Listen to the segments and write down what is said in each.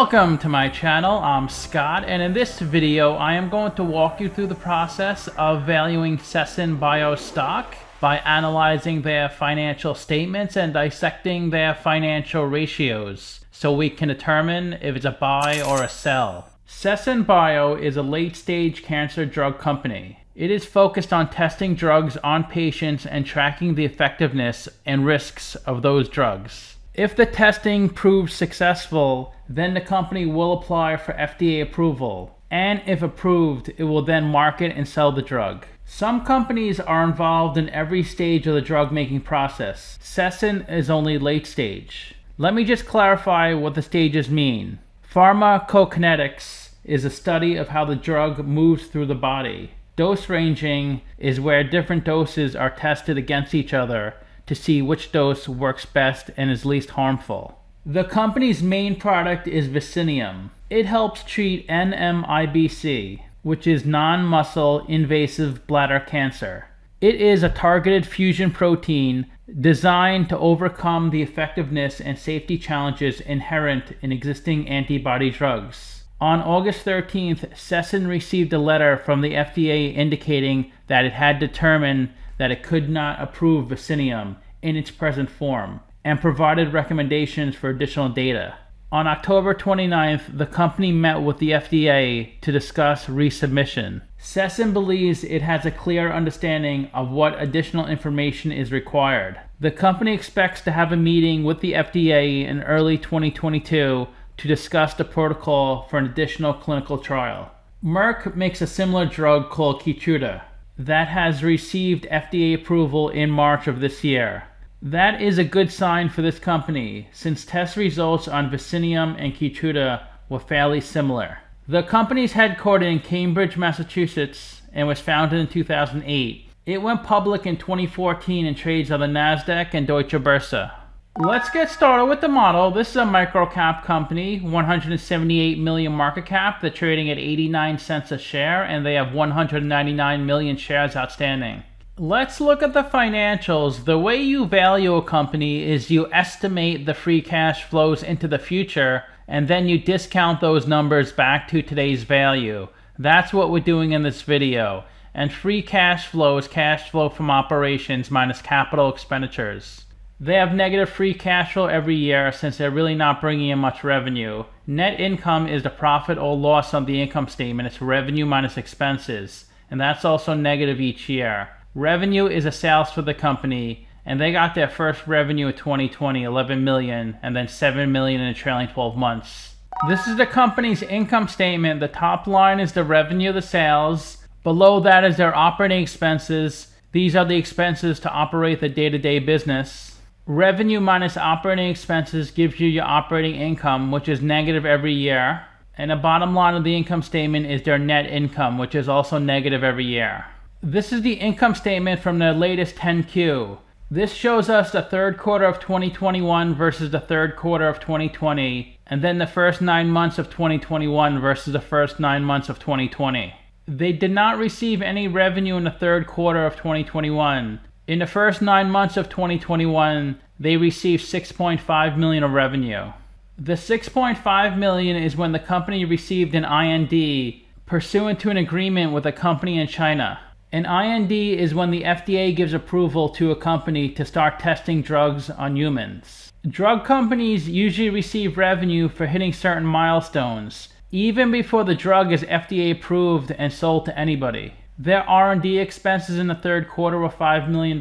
Welcome to my channel. I'm Scott, and in this video I am going to walk you through the process of valuing Sesen Bio stock by analyzing their financial statements and dissecting their financial ratios so we can determine if it's a buy or a sell. Sesen Bio is a late-stage cancer drug company. It is focused on testing drugs on patients and tracking the effectiveness and risks of those drugs. If the testing proves successful, then the company will apply for FDA approval, and if approved, it will then market and sell the drug. Some companies are involved in every stage of the drug making process. Sesen is only late stage. Let me just clarify what the stages mean. Pharmacokinetics is a study of how the drug moves through the body. Dose ranging is where different doses are tested against each other to see which dose works best and is least harmful. The company's main product is Vicineum. It helps treat NMIBC, which is Non-muscle Invasive Bladder Cancer. It is a targeted fusion protein designed to overcome the effectiveness and safety challenges inherent in existing antibody-drugs. On August 13th, Sesen received a letter from the FDA indicating that it had determined that it could not approve Vicineum in its present form, and provided recommendations for additional data. On October 29th, the company met with the FDA to discuss resubmission. Sesen believes it has a clear understanding of what additional information is required. The company expects to have a meeting with the FDA in early 2022 to discuss the protocol for an additional clinical trial. Merck makes a similar drug called Keytruda that has received FDA approval in March of this year. That is a good sign for this company, since test results on Vicineum and Keytruda were fairly similar. The company is headquartered in Cambridge, Massachusetts, and was founded in 2008. It went public in 2014 and trades on the Nasdaq and Deutsche Börse. Let's get started with the model. This is a micro-cap company, 178 million market cap. They're trading at 89 cents a share, and they have 199 million shares outstanding. Let's look at the financials. The way you value a company is you estimate the free cash flows into the future, and then you discount those numbers back to today's value. That's what we're doing in this video. And free cash flow is cash flow from operations minus capital expenditures. They have negative free cash flow every year since they're really not bringing in much revenue. Net income is the profit or loss on the income statement. It's revenue minus expenses, and that's also negative each year. Revenue is a sales for the company, and they got their first revenue in 2020, 11 million, and then 7 million in the trailing 12 months. This is the company's income statement. The top line is the revenue, the sales. Below that is their operating expenses. These are the expenses to operate the day-to-day business. Revenue minus operating expenses gives you your operating income, which is negative every year. And the bottom line of the income statement is their net income, which is also negative every year. This is the income statement from the latest 10Q. This shows us the third quarter of 2021 versus the third quarter of 2020, and then the first 9 months of 2021 versus the first 9 months of 2020. They did not receive any revenue in the third quarter of 2021. In the first 9 months of 2021, they received 6.5 million of revenue. The 6.5 million is when the company received an IND pursuant to an agreement with a company in China. An IND is when the FDA gives approval to a company to start testing drugs on humans. Drug companies usually receive revenue for hitting certain milestones, even before the drug is FDA approved and sold to anybody. Their R&D expenses in the third quarter were $5 million.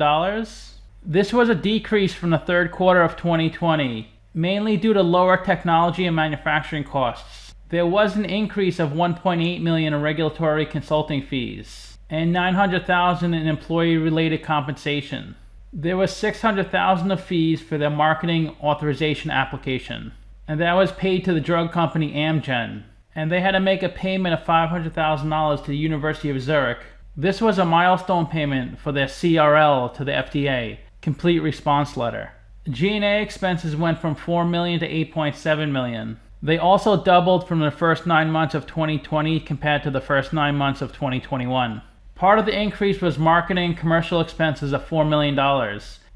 This was a decrease from the third quarter of 2020, mainly due to lower technology and manufacturing costs. There was an increase of 1.8 million in regulatory consulting fees and 900,000 in employee-related compensation. There was 600,000 of fees for their marketing authorization application, and that was paid to the drug company Amgen. And they had to make a payment of $500,000 to the University of Zurich. This was a milestone payment for their CRL to the FDA, Complete Response Letter. G&A expenses went from 4 million to 8.7 million. They also doubled from the first 9 months of 2020 compared to the first 9 months of 2021. Part of the increase was marketing commercial expenses of $4 million.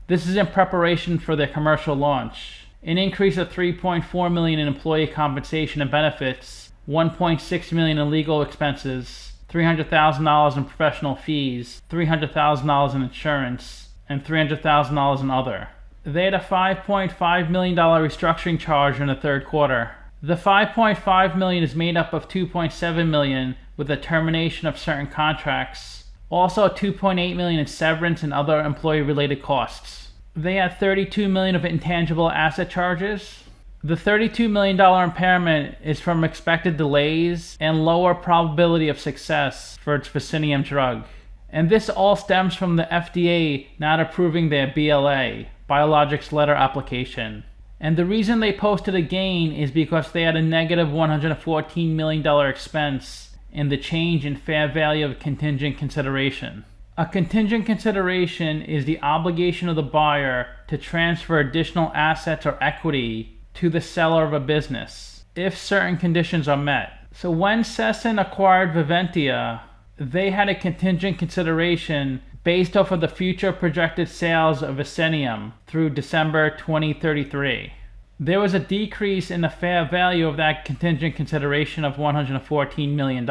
This is in preparation for their commercial launch. an increase of $3.4 million in employee compensation and benefits, $1.6 million in legal expenses, $300,000 in professional fees, $300,000 in insurance, and $300,000 in other. They had a $5.5 million restructuring charge in the third quarter. The $5.5 million is made up of $2.7 million with the termination of certain contracts, also $2.8 million in severance and other employee-related costs. They had $32 million of intangible asset charges. The $32 million impairment is from expected delays and lower probability of success for its Vicineum drug. And this all stems from the FDA not approving their BLA, Biologics Letter Application. And the reason they posted a gain is because they had a negative $114 million expense in the change in fair value of contingent consideration. A contingent consideration is the obligation of the buyer to transfer additional assets or equity to the seller of a business if certain conditions are met. So when Sesen acquired Viventia, they had a contingent consideration based off of the future projected sales of Vicineum through December 2033. There was a decrease in the fair value of that contingent consideration of $114 million.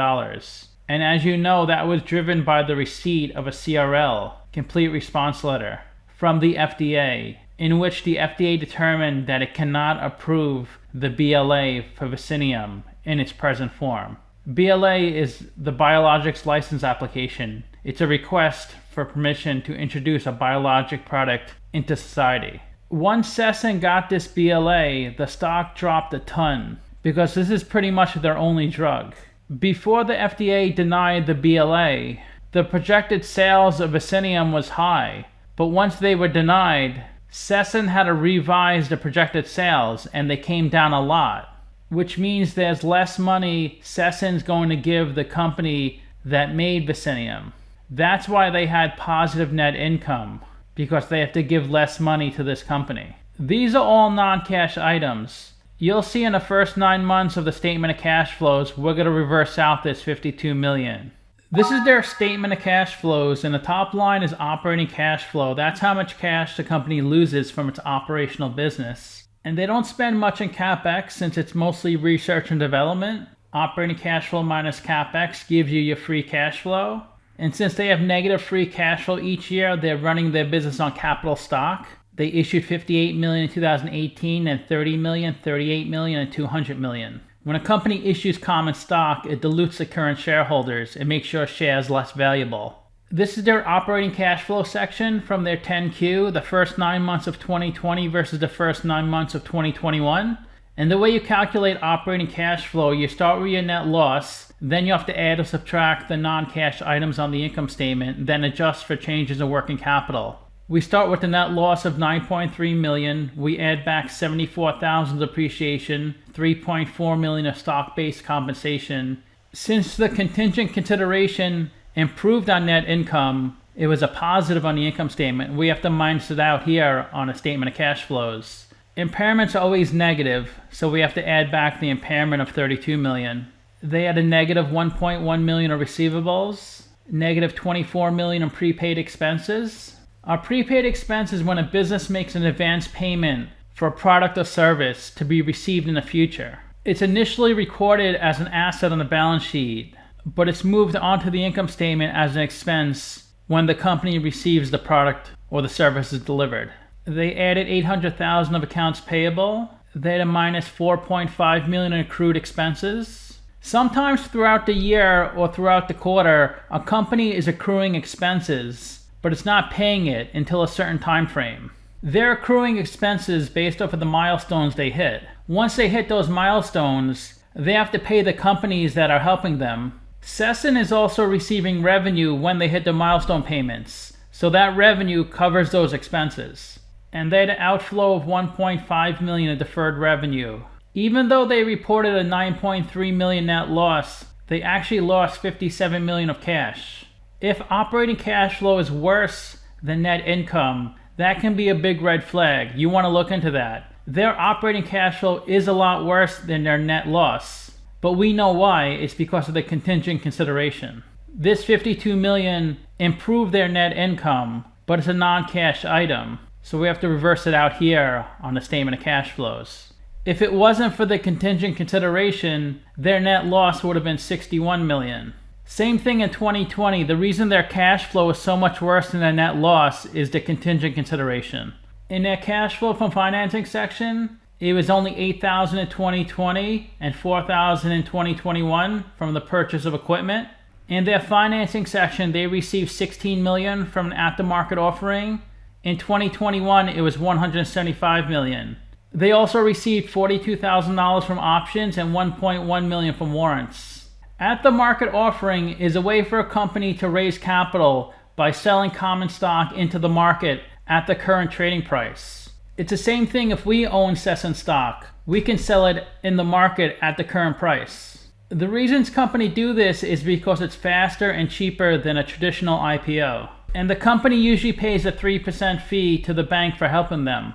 And as you know, that was driven by the receipt of a CRL, Complete Response Letter, from the FDA, in which the FDA determined that it cannot approve the BLA for Vicineum in its present form. BLA is the Biologics License Application. It's a request for permission to introduce a biologic product into society. Once Sesen got this BLA, the stock dropped a ton because this is pretty much their only drug. Before the FDA denied the BLA, the projected sales of Vicineum was high, but once they were denied, Sesen had to revise the projected sales and they came down a lot, which means there's less money Sesen's going to give the company that made Vicineum. That's why they had positive net income, because they have to give less money to this company. These are all non-cash items. You'll see in the first 9 months of the statement of cash flows, we're going to reverse out this $52 million. This is their statement of cash flows, and the top line is operating cash flow. That's how much cash the company loses from its operational business. And they don't spend much in CapEx since it's mostly research and development. Operating cash flow minus CapEx gives you your free cash flow. And since they have negative free cash flow each year, they're running their business on capital stock. They issued $58 million in 2018, and $30 million, $38 million, and $200 million. When a company issues common stock, it dilutes the current shareholders. It makes your shares less valuable. This is their operating cash flow section from their 10Q, the first 9 months of 2020 versus the first 9 months of 2021. And the way you calculate operating cash flow, you start with your net loss, then you have to add or subtract the non-cash items on the income statement, then adjust for changes in working capital. We start with the net loss of $9.3 million. We add back $74,000 depreciation, $3.4 million of stock-based compensation. Since the contingent consideration improved on net income, it was a positive on the income statement. We have to minus it out here on a statement of cash flows. Impairments are always negative, so we have to add back the impairment of $32 million. They had a negative $1.1 million of receivables, negative $24 million in prepaid expenses. Our prepaid expense is when a business makes an advance payment for a product or service to be received in the future. It's initially recorded as an asset on the balance sheet, but it's moved onto the income statement as an expense when the company receives the product or the service is delivered. They added $800,000 of accounts payable. They had a minus $4.5 million in accrued expenses. Sometimes throughout the year or throughout the quarter, a company is accruing expenses, but it's not paying it until a certain time frame. They're accruing expenses based off of the milestones they hit. Once they hit those milestones, they have to pay the companies that are helping them. Sesen is also receiving revenue when they hit the milestone payments, so that revenue covers those expenses. And they had an outflow of $1.5 million in deferred revenue. Even though they reported a $9.3 million net loss, they actually lost $57 million of cash. If operating cash flow is worse than net income, that can be a big red flag. You want to look into that. Their operating cash flow is a lot worse than their net loss, but we know why. It's because of the contingent consideration. This $52 million improved their net income, but it's a non-cash item. So we have to reverse it out here on the statement of cash flows. If it wasn't for the contingent consideration, their net loss would have been $61 million. Same thing in 2020. The reason their cash flow is so much worse than their net loss is the contingent consideration. In their cash flow from financing section, it was only $8,000 in 2020 and $4,000 in 2021 from the purchase of equipment. In their financing section, they received $16 million from an at-the-market offering. In 2021, it was $175 million. They also received $42,000 from options and $1.1 million from warrants. At-the-market offering is a way for a company to raise capital by selling common stock into the market at the current trading price. It's the same thing if we own Sesen stock. We can sell it in the market at the current price. The reasons companies do this is because it's faster and cheaper than a traditional IPO. And the company usually pays a 3% fee to the bank for helping them.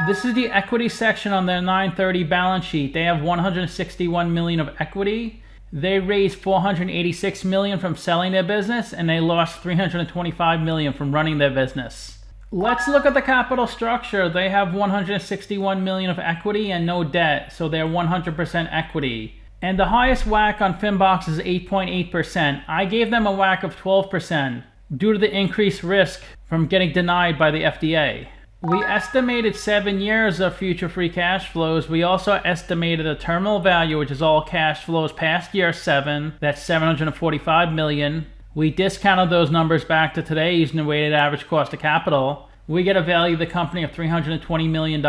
This is the equity section on their 9/30 balance sheet. They have $161 million of equity. They raised $486 million from selling their business, and they lost $325 million from running their business. Let's look at the capital structure. They have $161 million of equity and no debt, so they're 100% equity. And the highest WACC on Finbox is 8.8%. I gave them a WACC of 12% due to the increased risk from getting denied by the FDA. We estimated 7 years of future free cash flows. We also estimated a terminal value, which is all cash flows past year 7. That's $745 million. We discounted those numbers back to today using the weighted average cost of capital. We get a value of the company of $320 million.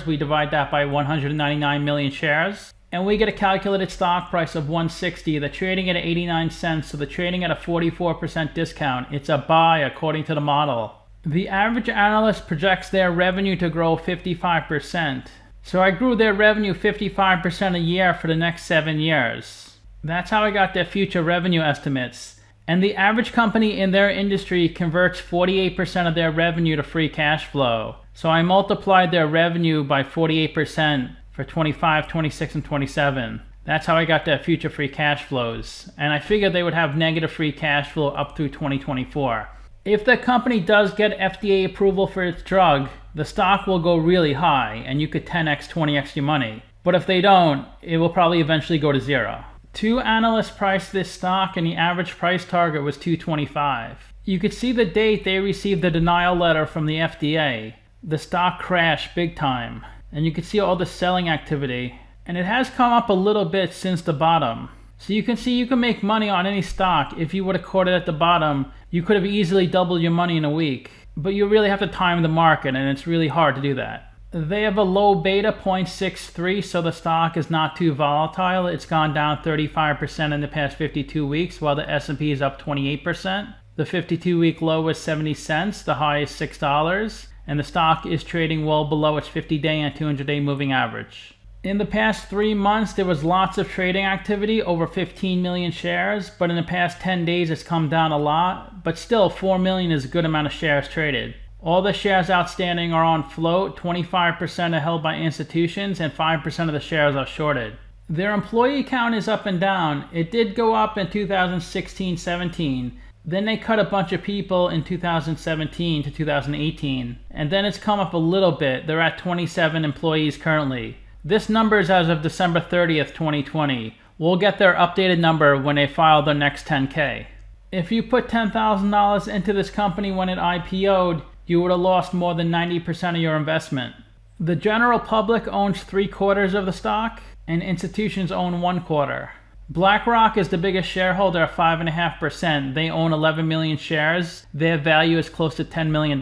We divide that by 199 million shares. And we get a calculated stock price of $160. They're trading at 89 cents, so they're trading at a 44% discount. It's a buy according to the model. The average analyst projects their revenue to grow 55%. So I grew their revenue 55% a year for the next 7 years. That's how I got their future revenue estimates. And the average company in their industry converts 48% of their revenue to free cash flow. So I multiplied their revenue by 48% for 25, 26, and 27. That's how I got their future free cash flows. And I figured they would have negative free cash flow up through 2024. If the company does get FDA approval for its drug, the stock will go really high and you could 10x, 20x your money. But if they don't, it will probably eventually go to zero. 2 analysts priced this stock and the average price target was $225. You could see the date they received the denial letter from the FDA. The stock crashed big time. And you can see all the selling activity. And it has come up a little bit since the bottom. So you can see you can make money on any stock. If you would have caught it at the bottom, you could have easily doubled your money in a week. But you really have to time the market, and it's really hard to do that. They have a low beta, 0.63, so the stock is not too volatile. It's gone down 35% in the past 52 weeks, while the S&P is up 28%. The 52-week low was 70 cents, the high is $6. And the stock is trading well below its 50-day and 200-day moving average. In the past 3 months, there was lots of trading activity, over 15 million shares, but in the past 10 days, it's come down a lot, but still 4 million is a good amount of shares traded. All the shares outstanding are on float, 25% are held by institutions, and 5% of the shares are shorted. Their employee count is up and down. It did go up in 2016-17. Then they cut a bunch of people in 2017 to 2018, and then it's come up a little bit. They're at 27 employees currently. This number is as of December 30th, 2020. We'll get their updated number when they file their next 10K. If you put $10,000 into this company when it IPO'd, you would have lost more than 90% of your investment. The general public owns 3/4 of the stock, and institutions own 1/4. BlackRock is the biggest shareholder at 5.5%. They own 11 million shares. Their value is close to $10 million.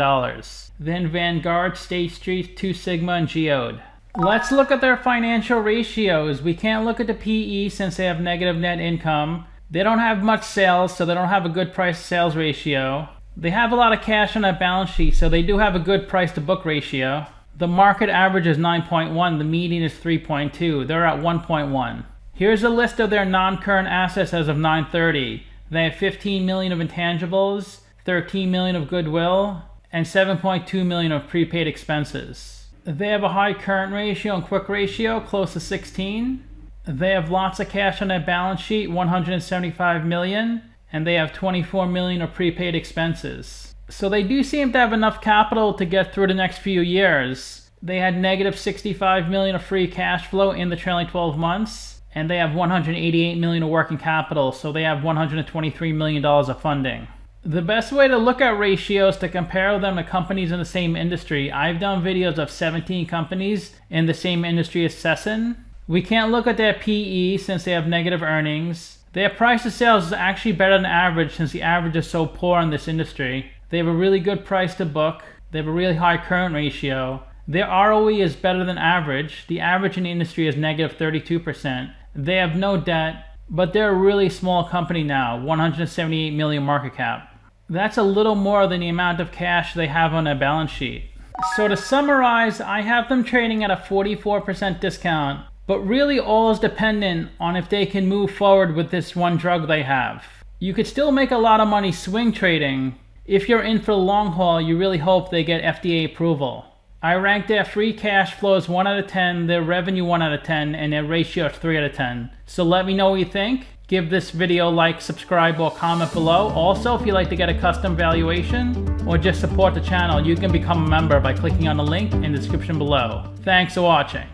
Then Vanguard, State Street, 2 Sigma, and Geode. Let's look at their financial ratios. We can't look at the PE since they have negative net income. They don't have much sales, so they don't have a good price to sales ratio. They have a lot of cash on their balance sheet, so they do have a good price to book ratio. The market average is 9.1. The median is 3.2. They're at 1.1. Here's a list of their non-current assets as of 9/30. They have 15 million of intangibles, 13 million of goodwill, and 7.2 million of prepaid expenses. They have a high current ratio and quick ratio, close to 16. They have lots of cash on their balance sheet, 175 million, and they have 24 million of prepaid expenses. So they do seem to have enough capital to get through the next few years. They had negative $65 million of free cash flow in the trailing 12 months, and they have $188 million of working capital, so they have $123 million of funding. The best way to look at ratios to compare them to companies in the same industry, I've done videos of 17 companies in the same industry as Sesen. We can't look at their PE since they have negative earnings. Their price to sales is actually better than average since the average is so poor in this industry. They have a really good price to book. They have a really high current ratio. Their ROE is better than average. The average in the industry is negative 32%. They have no debt, but they're a really small company now, 178 million market cap. That's a little more than the amount of cash they have on their balance sheet. So to summarize, I have them trading at a 44% discount, but really all is dependent on if they can move forward with this one drug they have. You could still make a lot of money swing trading. If you're in for the long haul, you really hope they get FDA approval. I rank their free cash flows 1 out of 10, their revenue 1 out of 10, and their ratio 3 out of 10. So let me know what you think. Give this video a like, subscribe, or comment below. Also, if you'd like to get a custom valuation or just support the channel, you can become a member by clicking on the link in the description below. Thanks for watching.